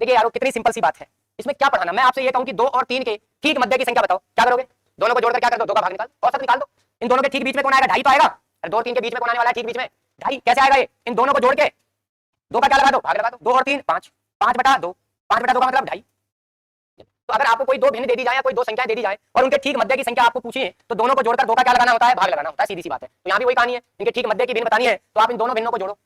देखिए यारो कितनी सिंपल सी बात है, इसमें क्या पढ़ाना। मैं आपसे ये कहूं कि 2 और 3 के ठीक मध्य की संख्या बताओ, क्या करोगे? दोनों को जोड़कर क्या कर दो, 2 का भाग निकाल, औसत निकाल दो। इन दोनों के ठीक बीच में कौन आएगा? 2.5 तो आएगा। और 2 और 3 के बीच में कौन आने वाला है ठीक बीच में? 2.5। कैसे आएगा ये? इन दोनों को जोड़ के 2 का क्या लगा दो, भाग लगा दो। 2 और 3 5, 5/2, 5/2 का मतलब 2.5। तो अगर आपको कोई दो भिन्न दे दी जाए या कोई दो संख्याएं दे दी जाए और उनके ठीक मध्य की संख्या आपको पूछी है, तो दोनों को जोड़कर 2 का क्या लगाना होता है? भाग लगाना होता है, सीधी सी बात है। तो यहाँ भी वही कहानी है, इनके ठीक मध्य की भिन्न बतानी है तो आप इन दोनों भिन्नों को जोड़ो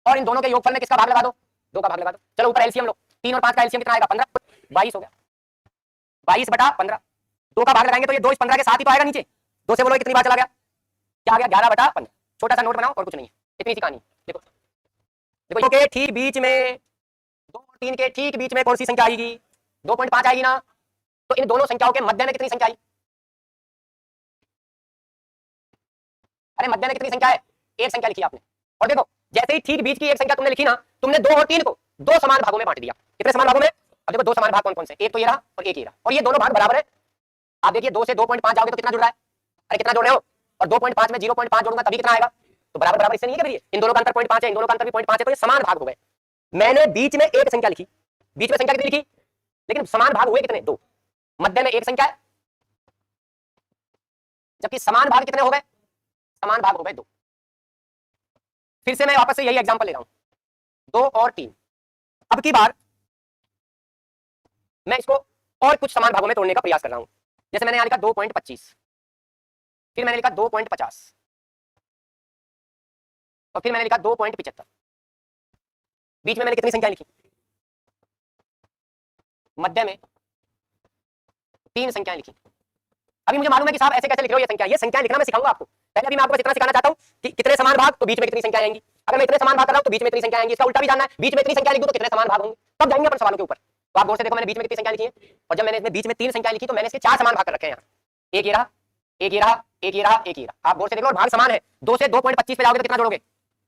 और इन दोनों के योगफल में किसका भाग लगा दो? 2 का भाग लगा दो। चलो ऊपर एलसीएम लो, 3 और 5 का एलसीएम कितना आएगा? 15, 22 हो गया। 22/15, 2 का भाग लगाएंगे तो ये 2 इस 15 के साथ ही तो आएगा नीचे। 2 से बोलो कितनी बार चला गया? क्या आ गया? 11/15। छोटा सा नोट बनाओ और कुछ नहीं है, इतनी सी कहानी। देखो देखो के ठीक बीच में 2 और 3 के ठीक बीच में कौन सी संख्या आएगी? 2.5 आएगी ना। तो इन दोनों संख्याओं के मध्य में कितनी संख्या आई? अरे मध्य में कितनी संख्या है? एक संख्या लिखी आपने। और देखो जैसे ही ठीक बीच की एक संख्या तुमने लिखी ना, तुमने 2 और 3 को 2 समान भागों में बांट दिया। कितने समान भागों में? अब देखो 2 समान भाग कौन कौन से? एक तो ये रहा और एक ये रहा, और ये दोनों भाग बराबर है। आप देखिए 2 से 2.5 जाओगे तो कितना जुड़ रहा है? अरे कितना जोड़ रहे हो? और 2.5 में 0.5 जोड़ूंगा तभी कितना आएगा? तो बराबर बराबर इससे नहीं है कि इन दोनों का अंतर 0.5 है, इन दोनों का अंतर भी 0.5 है, तो ये समान भाग हो गए। मैंने बीच में एक संख्या लिखी, बीच में संख्या कितनी लिखी? लेकिन समान भाग हुए कितने? 2। मध्य में एक संख्या है, जबकि समान भाग कितने हो गए? समान भाग हो गए 2। फिर से मैं वापस से यही एग्जांपल ले रहा हूं, 2 और 3। अब की बार मैं इसको और कुछ समान भागों में तोड़ने का प्रयास कर रहा हूं। जैसे मैंने यहां लिखा 2.25, फिर मैंने लिखा 2.50 और फिर मैंने लिखा 2.75। बीच में मैंने कितनी संख्या लिखी? मध्य में 3 संख्याएं लिखी। अभी मुझे मालूम है कि साहब ऐसे कैसे लिख रहे हो ये संख्या, ये संख्या लिखना मैं सिखाऊंगा आपको। पहले अभी मैं आपको बस इतना सिखाना चाहता हूं कि कितने समान भाग तो बीच में कितनी संख्या आएंगी। अगर मैं इतने समान भाग कर रहा हूं तो बीच में इतनी संख्या आएंगी, इसका उल्टा भी जानना है, बीच में इतनी संख्या लिख दूं तो कितने समान भाग होंगे, तब जाएंगे अपन सवालों के ऊपर। तो आप गौर से देखो मैंने बीच में कितनी संख्या लिखी है, और जब मैंने इसमें बीच में 3 संख्या लिखी तो मैंने इसके 4 समान भाग कर रखे हैं। यहाँ एक ये रहा, एक ये रहा, एक ये रहा, एक ये रहा। आप गौर से देख लो भाग समान है। 2 से 2.25 पे जाओगे तो कितना जोड़ोगे?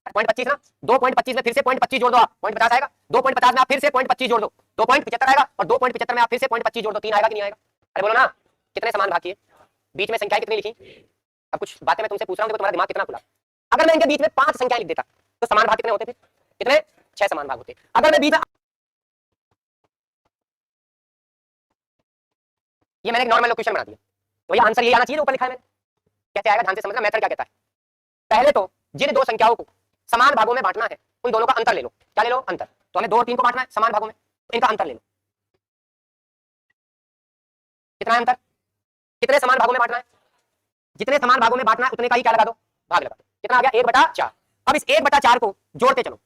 0.25 ना। 2.25 में फिर से 0.25 जोड़ दो आप, 0.50 आएगा। 2.50 में आप फिर से 0.25 जोड़ दो, 2.75 आएगा। और 2.75 में आप फिर से 0.25 जोड़ दो, 3 आएगा कि नहीं आएगा? अरे बोलो ना, कितने समान भाग किए? बीच में संख्याएं कितनी लिखी? अब कुछ बातें मैं तुमसे पूछ रहा हूं, देखो तुम्हारा दिमाग कितना खुला। अगर मैं इनके बीच में 5 संख्याएं लिख देता तो समान भाग कितने होते थे? कितने? 6 समान भाग होते। अगर मैं बीच में, ये मैंने एक नॉर्मल लोकेशन बना दिया, तो ये आंसर ये आना चाहिए ऊपर लिखा है मैंने। कैसे आएगा ध्यान से समझना, मेथड क्या कहता है। पहले तो जिन 2 संख्याओं को समान भागों में बांटना है उन दोनों का अंतर ले लो। क्या ले लो? अंतर। तो हमें 2 और 3 को बांटना है समान भागों में, तो इनका अंतर ले लो। कितना है अंतर? कितने समान भागों में बांटना है? जितने समान भागों में बांटना है उतने का ही क्या लगा दो? भाग लगा दो। कितना आ गया? 1/4। अब इस 1/4 को जोड़ते चलो,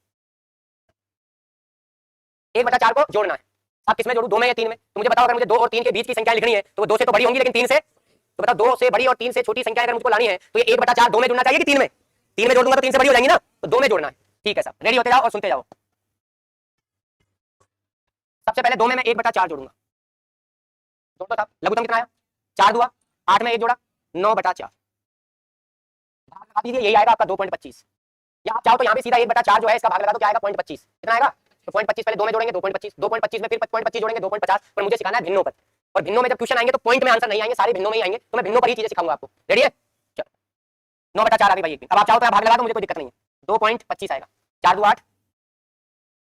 1/4 को जोड़ना है। आप किसमें जोड़ू? 2 में या 3 में? तो मुझे बताओ, अगर मुझे 2 और 3 के बीच की संख्या लिखनी है तो वो 2 से तो बड़ी होंगी लेकिन 3 से, तो बताओ 2 से बड़ी और 3 से छोटी संख्या अगर मुझको लानी है तो ये 1/4 2 में जोड़ना चाहिए कि 3 में? 3 में जोड़ दूंगा तो 3 से बड़ी हो जाएंगी ना, तो 2 में जोड़ना है। ठीक है साहब, रेडी होते जाओ और सुनते जाओ। सबसे पहले 2 में मैं 1/4 जोड़ूंगा। जोड़ दो साहब, लघुत्तम कितना आया? 4 दुआ 8 में 1 जोड़ा 9/4। भाग लगा दीजिए, यही आएगा आपका 2.25। या आप चाहो तो यहाँ पे सीधा 1/4 जो है इसका भाग लगा दो, क्या आएगा? 0.25। कितना आएगा? तो 0.25 पहले 2 में जोड़ेंगे 2.25, 2.25 में फिर 0.25 जोड़ेंगे 2.50। पर मुझे सिखाना है भिन्नों पर, और भिन्नों में जब क्वेश्चन आएंगे तो पॉइंट में आंसर नहीं आएंगे, सारे भिन्नों में ही आएंगे, तो मैं भिन्नों पर ही चीजें सिखाऊंगा आपको। रेडी है? चलो 9/4 आ गई भाई एक। अब आप चाहो तो भाग लगा दो, मुझे कोई दिक्कत नहीं है। 2.25 आएगा, 4 2 8,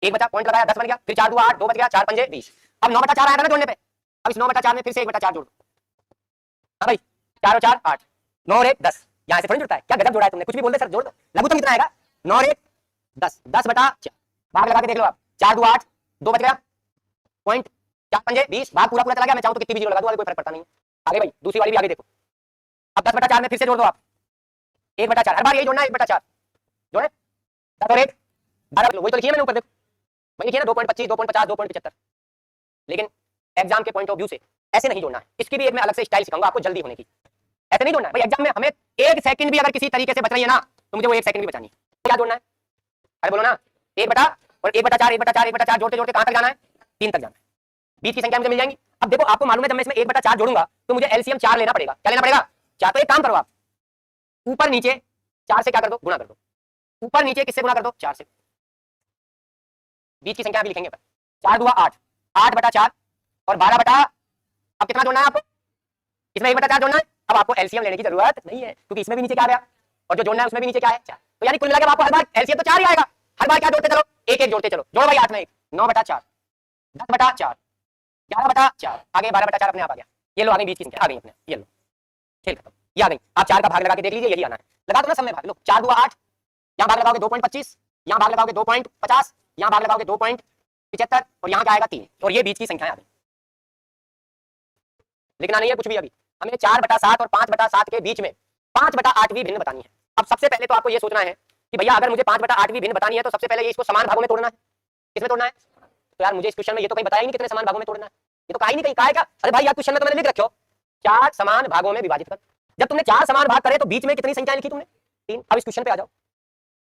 1 बचा, पॉइंट लगाया 10 बन गया, फिर 4 2 8, 2 बच गया, 4 5 20। अब 9/4 आएगा ना जोड़ने पे, अब इस 9/4 में फिर से 1/4 जोड़ दो। हाँ भाई 4 और 4 8, 9 और 1 10। यहाँ से थोड़ी जुड़ता है, क्या गजब जोड़ा है तुमने, कुछ भी बोल दे सर जोड़ दो। लघुत्तम कितना आएगा? 9 और 1 10, 10/4। भाग लगा के देख लो आप, 4 2 8, 2 बच गया, पॉइंट 4 5 20, भाग पूरा पूरा चला गया। मैं चाहूं तो कितनी भी जोड़ लगा दूं, कोई फर्क पड़ता नहीं है। आगे भाई दूसरी वाली भी आगे देखो। अब 10/4 में फिर से जोड़ दो आप 1/4, हर बार यही जोड़ना है 1/4 जोड़े। 10 और 1 12, वही तो लिखी है मैंने ऊपर देखो, वही लिखी है ना 2.25 2.50 2.75। लेकिन एग्जाम के पॉइंट ऑफ व्यू से ऐसे नहीं जोड़ना है, इसकी भी एक मैं अलग से स्टाइल सिखाऊंगा आपको जल्दी होने की। ऐसे नहीं जोड़ना है भाई, एग्जाम में हमें 1 सेकंड भी अगर किसी तरीके से बच रही है ना तो मुझे वो 1 सेकंड भी बचानी है। तो क्या जोड़ना है? अरे बोलो ना, 1/4 और 1/4 1/4 1/4 जोड़ते जोड़ते कहां तक जाना है? 3 तक जाना है। बीच की संख्या मुझे मिल जाएंगी। अब देखो आपको मालूम है जब मैं इसमें 1/4 जोड़ूंगा तो मुझे एलसीएम 4 लेना पड़ेगा। क्या लेना पड़ेगा? 4। तो एक काम करो आप, ऊपर नीचे 4 से क्या कर दो? गुणा कर दो। ऊपर नीचे किससे गुणा कर दो? 4 से। बीच की संख्या भी लिखेंगे, 4 2 8, 8/4 और 12 अब कितना जोड़ना है आपको? इसमें 1/4 जोड़ना है। अब आपको एलसीएम लेने की जरूरत नहीं है क्योंकि इसमें भी नीचे क्या आ गया और जो जोड़ना है उसमें भी नीचे क्या है? 4। तो यानी कुल मिलाकर आपको हर बार एलसीएम तो 4 ही आएगा। हर बार क्या जोड़ते चलो, एक एक जोड़ते चलो। जोड़ो भाई 8 में 1, 9/4, 10/4, 11/4, आगे 12/4 अपने आप आ गया। ये लो आ गई बीच की संख्या, आ गई अपने, ये लो खेल खत्म, ये आ गई। आप 4 का भाग लगा के देख लीजिए, यही आना है। लगा दो ना सब में भाग, लो 4 दूगा 8, यहाँ भाग लगाओगे 2.25, यहाँ भाग लगाओगे 2.50, यहाँ भाग लगाओगे 2.75 और यहाँ क्या आएगा 3, और ये बीच की संख्या आ गई। लिखना नहीं है कुछ भी अभी, हमें 4/7 और 5/7 के बीच में 5/8वीं भिन्न बतानी है। अब सबसे पहले तो आपको ये सोचना है कि भैया अगर मुझे 5/8वीं भिन्न बतानी है तो सबसे पहले ये इसको समान भागों में तोड़ना है। किसमें तोड़ना है? तो यार मुझे इस क्वेश्चन में ये तो कहीं बताया ही नहीं कितने समान भागों में तोड़ना है, ये तो कहा ही नहीं, कहीं कहा है क्या? अरे भाई यार क्वेश्चन में तो मैंने लिख रखो 4 समान भागों में विभाजित कर। जब तुमने 4 समान भाग करे तो बीच में कितनी संख्या लिखी तुमने? 3। अब इस क्वेश्चन पे आ जाओ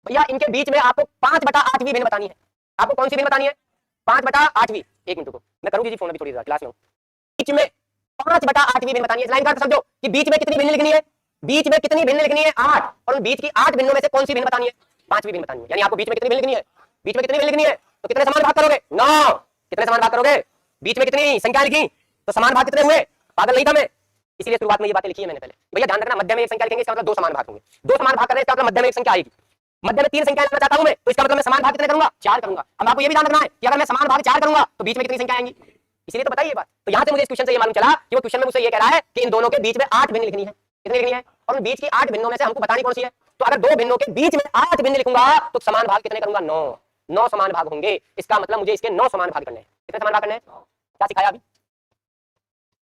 भैया, इनके बीच में आपको 5/8वीं भिन्न बतानी है। आपको कौन सी भिन्न बतानी है? 5/8वीं। एक मिनट को मैं करूंगी जी फोन अभी थोड़ी देर क्लास में, बीच में 5/8वीं भिन्न बतानी है। लाइन काट समझो कि बीच में कितनी भिन्न लिखनी है, बीच में कितनी भिन्न लिखनी है 8, और बीच की 8 भिन्नों में से कौन सी भिन्न बतानी है? 5वीं भिन्न बतानी है। यानी आपको बीच में कितनी भिन्न लिखनी है, बीच में कितनी भिन्न लिखनी है, तो कितने समान भाग करोगे? 9। कितने समान भाग करोगे? बीच में कितनी संख्या लिखी तो समान भाग कितने हुए? पागल नहीं था मैं, इसलिए शुरुआत में ये बातें लिखी है मैंने पहले। भैया ध्यान रखना, मध्य में एक संख्या लिखेंगे इसका मतलब 2 समान भाग होंगे। 2 समान भाग करने का मतलब मध्य में एक संख्या आएगी। मध्य में 3 संख्या लिखना चाहता हूं मैं, तो इसका मतलब मैं समान भाग कितने करूंगा? 4 करूंगा। अब आपको ये भी ध्यान रखना है कि अगर मैं समान भाग 4 करूंगा तो बीच में कितनी संख्या आएंगी, इसलिए तो बताइए बात। तो यहां से मुझे इस क्वेश्चन से ये मालूम चला कि वो क्वेश्चन में मुझसे ये कह रहा है कि इन दोनों के बीच में 8 भिन्न लिखनी है। कितनी लिखनी है? और बीच की 8 भिन्नों में से हमको बतानी कौन सी है। तो अगर 2 भिन्नों के बीच में 8 भिन्न लिखूंगा तो समान भाग कितने करूंगा? 9। 9 समान भाग होंगे। इसका मतलब मुझे इसके 9 समान भाग करने हैं। कितने समान भाग करने हैं? क्या सिखाया अभी?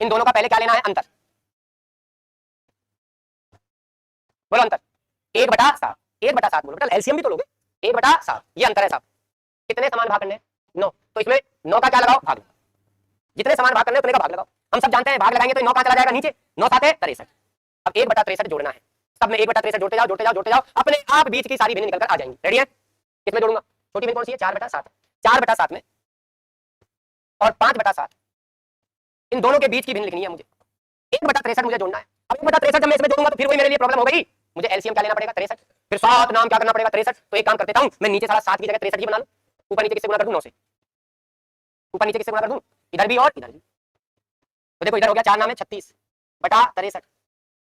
इन दोनों का पहले क्या लेना है? अंतर। बोलो अंतर। 1/7। 1/7 बोलो बेटा, एलसीएम भी तो लोगे। 1/7 ये अंतर है साहब। कितने समान भाग करने हैं? 9। तो इसमें 9 का क्या लगाओ? भाग। जितने समान भाग करने हैं उतने का भाग लगाओ। हम सब जानते हैं भाग लगाएंगे तो 9 का चला जाएगा नीचे, 9 7 है 63। अब 1/63 जोड़ना है, सब में 1/63 जोड़ते जाओ जोड़ते जाओ जोड़ते जाओ, अपने आप बीच की सारी भिन्न निकल कर आ जाएंगी। रेडी है? किसमें जोड़ूंगा? छोटी भिन्न कौन सी है? 4/7। 4/7 में और 5/7, इन दोनों के बीच की भिन्न लिखनी है मुझे। 1/63 मुझे जोड़ना है। अब 1/63 जब मैं इसमें जोड़ूंगा तो फिर वही मेरे लिए प्रॉब्लम हो गई। मुझे एलसीएम क्या लेना पड़ेगा? 63। फिर 7 नाम क्या करना पड़ेगा? 63। तो एक काम कर देता हूं, मैं नीचे सारा 7 की जगह 63 ही बना लूं। ऊपर नीचे किससे गुणा कर दूं? 9 से। ऊपर नीचे किससे गुणा कर दूं? इधर भी और इधर भी। तो देखो इधर हो गया 4 नाम है 36/63,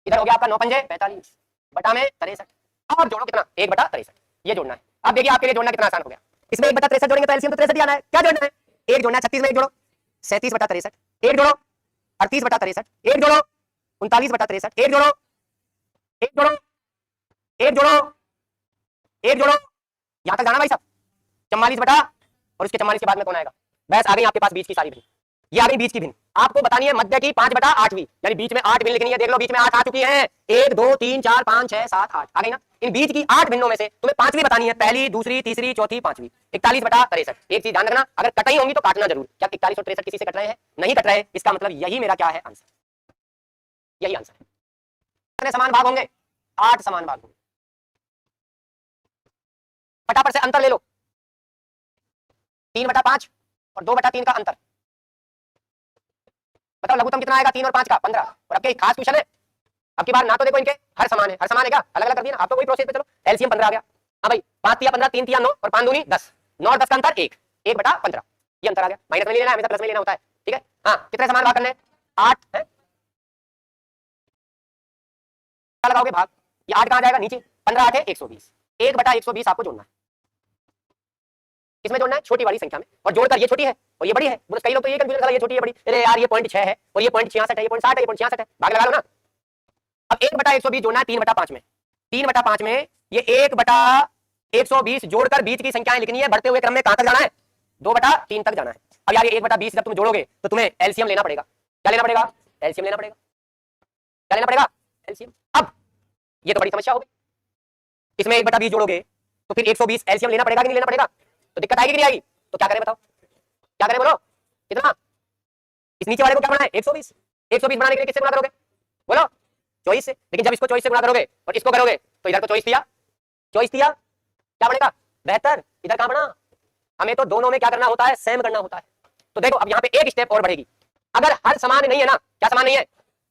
इधर हो गया आपका 9 पंजे 45 बटा में 63। अब जोड़ो कितना? 1/63, ये जोड़ना है। अब देखिए आपके लिए जोड़ना कितना आसान हो गया। इसमें 1/63 जोड़ेंगे तो एलसीएम तो 63 ही आना है। क्या जोड़ना है? एक जोड़ना है 36 में, एक जोड़ो 37/63, एक जोड़ो 38/63, एक जोड़ो 39/63, एक जोड़ो एक जोड़ो एक जोड़ो एक जोड़ो, यहां तक जाना भाई साहब। 44 बटा और उसके 44 के बाद में कौन आएगा? बस आ गई आपके पास बीच की सारी भिन्न। ये आ गई बीच की भिन्न। आपको बतानी है मध्य की 5/8वीं, यानी बीच में 8 भिन्न लिखनी है। देख लो बीच में 8 आ चुकी है। 1 2 3 4 5 6 7 8 आ गई ना। इन बीच की 8 भिन्नों में से तुम्हें 5वीं बतानी है, पहली दूसरी तीसरी चौथी 5वीं। 41/63। एक चीज ध्यान रखना, अगर कटाई होंगी तो काटना जरूर। क्या 41 और 63 किसी से कट रहे हैं? नहीं कट रहे। इसका मतलब यही मेरा क्या है? आंसर। यही आंसर है। कितने समान भाग होंगे? 8 समान भाग होंगे। फटाफट से अंतर ले लो। 3/5 और 2/3 का अंतर बताओ, लघुत्तम कितना आएगा? 3 और 5 का 15। और अब क्या खास क्वेश्चन है, अब की बार ना तो देखो इनके हर समान है, हर समान है क्या? अलग अलग कर दिया ना। आप तो वही प्रोसेस पे चलो। एलसीएम 15 आ गया। हाँ भाई 5 तिया 15, 3 तिया 9 और 5 दूनी 10, 9 और 10 का अंतर 1, 1/15 ये अंतर आ गया। माइनस में नहीं लेना है, हमेशा प्लस में लेना होता है। ठीक है। हाँ कितने समान भाग करने? 8 है। क्या लगाओगे? भाग। ये 8 कहां जाएगा? नीचे। 15 8 है 120, 1/120 आपको जोड़ना है। किसमें जोड़ना है? छोटी वाली संख्या में। और जोड़कर ये छोटी है और ये बड़ी है। कई लोग तो ये कंफ्यूजन करा, ये छोटी है बड़ी। अरे यार ये 0.6 है और ये 0.66 है, ये 0.60 है, ये 0.66 है। भाग लगा लो ना। अब 1/120 जोड़ना है 3/5 में। 3/5 में ये 1/120 जोड़कर बीच की संख्याएं लिखनी है। बढ़ते हुए क्रम में कहां तक जाना है? 2/3 तक जाना है। अब यार ये 1/20 जब तुम जोड़ोगे तो तुम्हें एलसीएम लेना पड़ेगा। क्या लेना पड़ेगा? एलसीएम लेना पड़ेगा। क्या लेना पड़ेगा? एलसीएम। अब ये तो बड़ी समस्या हो गई। इसमें 1/20 जोड़ोगे तो फिर 120 एलसीएम लेना पड़ेगा कि नहीं लेना पड़ेगा? तो दिक्कत आएगी कि नहीं आएगी? तो क्या करें बताओ? क्या करें बोलो? कितना? इस नीचे वाले को क्या बनाए? 120। 120 बनाने के लिए किससे गुणा करोगे? बोलो 24 से। लेकिन जब इसको 24 से गुणा करोगे और इसको करोगे तो इधर को 24 दिया, 24 दिया, क्या बनेगा? 72। इधर कहां बना? हमें तो दोनों में क्या करना होता है? सेम करना होता है। तो देखो अब यहाँ पे एक स्टेप और बढ़ेगी। अगर हर समान नहीं है ना, क्या समान नहीं है,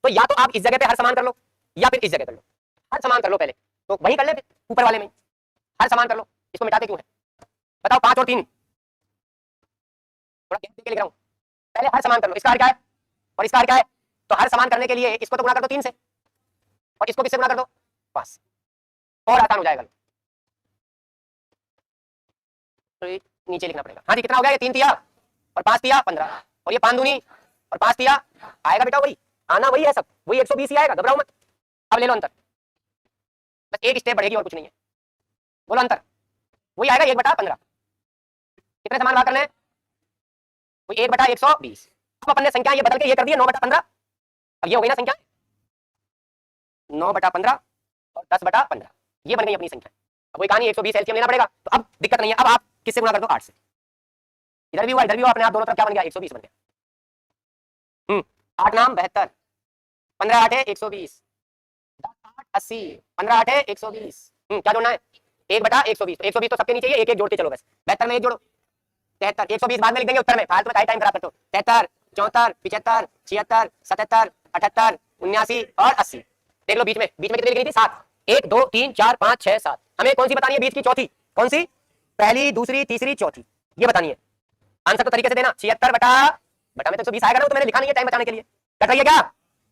तो या तो आप इस जगह पे हर समान कर लो या फिर इस जगह कर लो। हर समान कर लो पहले, तो वही कर ले, फिर ऊपर वाले में हर समान कर लो। इसको मिटाते क्यों है बताओ? 5 और 3 थोड़ा गैप देके लिख रहा हूं। पहले हर समान कर लो। इसका हर क्या है और इसका हर क्या है? तो हर समान करने के लिए इसको तो गुणा कर दो 3 से और इसको किससे गुणा कर दो? 5, और आसान हो जाएगा। तो ये नीचे लिखना पड़ेगा। हाँ जी, कितना हो गया? ये 3 तिया और 5 तिया 15, और ये 5 दूनी और 5 तिया आएगा बेटा वही, आना वही है सब, वही 120 ही आएगा, घबराओ मत। अब ले लो अंतर, बस एक स्टेप बढ़ेगी और कुछ नहीं है। बोलो अंतर, वही आएगा 1/15। कितने समान भाग करने हैं? वही 1/120। अब अपन ने संख्या ये बदल के ये कर दिया 9/15। अब ये हो गई ना संख्या 9/15 और 10/15, ये बन गई अपनी संख्या। अब वही कहानी 120 एलसीएम लेना पड़ेगा, तो अब दिक्कत नहीं है। अब आप किससे गुणा कर दो? 8 से। इधर भी हुआ इधर भी हुआ, अपने आप दोनों तरफ क्या बन गया? 120 बन गया। 8 नाम 72, 15 8 120, 10 8 80, 15 8 120। क्या जोड़ना है? 1/120। 120 तो सबके नीचे एक एक जोड़ते चलो बस। 72 में एक जोड़ो 73, 120 बाद में लिख देंगे उत्तर में, फालतू में काहे टाइम खराब करते हो। 73 74 75 76 77 78 79 और 80। देख लो बीच में कितनी लिख रही थी? 7। 1 2 3 4 5 6 7। हमें कौन सी बतानी है? बीच की चौथी। कौन सी? पहली दूसरी तीसरी चौथी, ये बतानी है। आंसर तो तरीके से देना, 76 बटा में तो 120 आएगा ना, तो मैंने लिखा नहीं है टाइम बचाने के लिए। कट रही है क्या?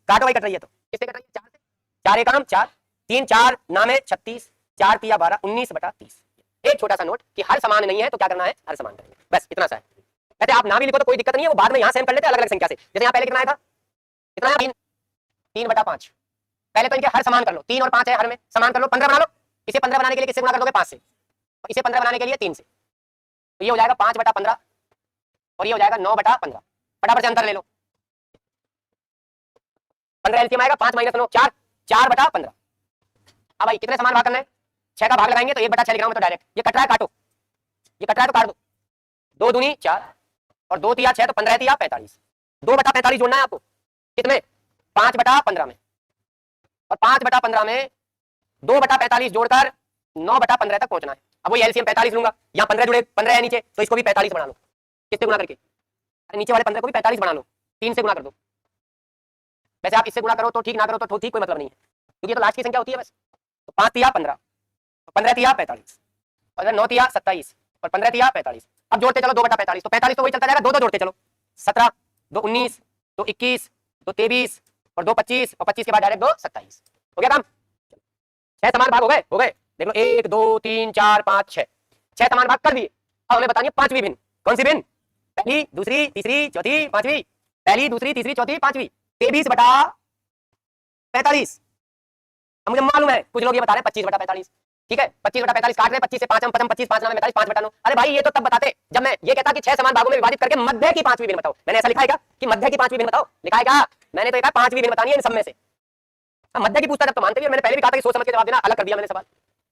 काटो भाई, कट रही है तो किससे कट रही है? 4 से। 4 एक काम 4, 3 4 नामे 36, 4 तिया 12, 19/30। एक छोटा सा नोट कि हर समान नहीं है तो क्या करना है? हर समान करेंगे, बस इतना सा है। कहते आप ना भी लिखो तो कोई दिक्कत नहीं है, वो बाद में यहाँ सेम कर लेते हैं अलग अलग संख्या से। जैसे यहाँ पहले कितना आया था? कितना आया? 3/5। पहले तो इनके हर समान कर लो, 3 और 5 है, हर में समान कर लो, 15 बना लो। इसे 15 बनाने के लिए किससे गुणा कर दोगे? 5 से। और इसे 15 बनाने के लिए 3 से। तो ये हो जाएगा 5/15 और ये हो जाएगा 9/15। फटाफट से अंतर ले लो। 15 एलसीएम आएगा, 5 - 9 4, 4/15। अब भाई कितने समान भाग करना है? 6 का भाग लगाएंगे तो 1/6 लिख रहा हूं मैं तो डायरेक्ट। ये कट रहा है काटो, ये कट रहा है तो काट दो। 2 दूनी 4 और 2 तिया 6, तो 15 तिया 45। 2/45 जोड़ना है आपको। कितने? 5/15 में। और 5/15 में 2/45 जोड़कर 9/15 तक पहुंचना है। अब वही एलसीएम 45 लूंगा, यहाँ 15 जुड़े, 15 है नीचे, तो इसको भी 45 बना लो। किससे गुणा करके? अरे नीचे वाले 15 को भी 45 बना लो, 3 से गुणा कर दो। वैसे आप इससे गुणा करो तो ठीक, ना करो तो ठीक, कोई मतलब नहीं है, क्योंकि ये तो लास्ट की संख्या होती है बस। तो 5 तिया 15, 15 तिया 45, और 9 तिया 27 और 15 तिया 45। अब जोड़ते चलो 2/45, तो 45 तो वही चलता जाएगा, 2 जोड़ते चलो। 17 2 19 2 21 2 23 और 2 25 और 25 के बाद डायरेक्ट 2 27। हो गया काम? 6 समान भाग हो गए, देख लो 1 2 3 4 5 6, 6 समान भाग कर दिए। अब हमें बतानी है पांचवी भिन्न। कौन सी भिन्न? पहली दूसरी तीसरी चौथी पांचवी, पहली दूसरी तीसरी चौथी पांचवी। 23/45। अब मुझे मालूम है कुछ लोग ये बता रहे हैं 25/45। ठीक है, 25/45 काट रहे, 25 से 5 हम 25 5 45 5/9। अरे भाई ये तो तब बताते जब मैं ये कहता कि 6 समान भागों में विभाजित करके मध्य की पांचवी भिन्न बताओ। मैंने ऐसा लिखा है क्या कि मध्य की पांचवी भिन्न बताओ? लिखा है क्या? मैंने तो कहा पांचवी भिन्न बतानी है इन सब में से। मध्य की पूछता जब तो मानते भी, मैंने पहले भी कहा था कि सोच समझ के जवाब देना, अलग कर दिया मैंने सवाल।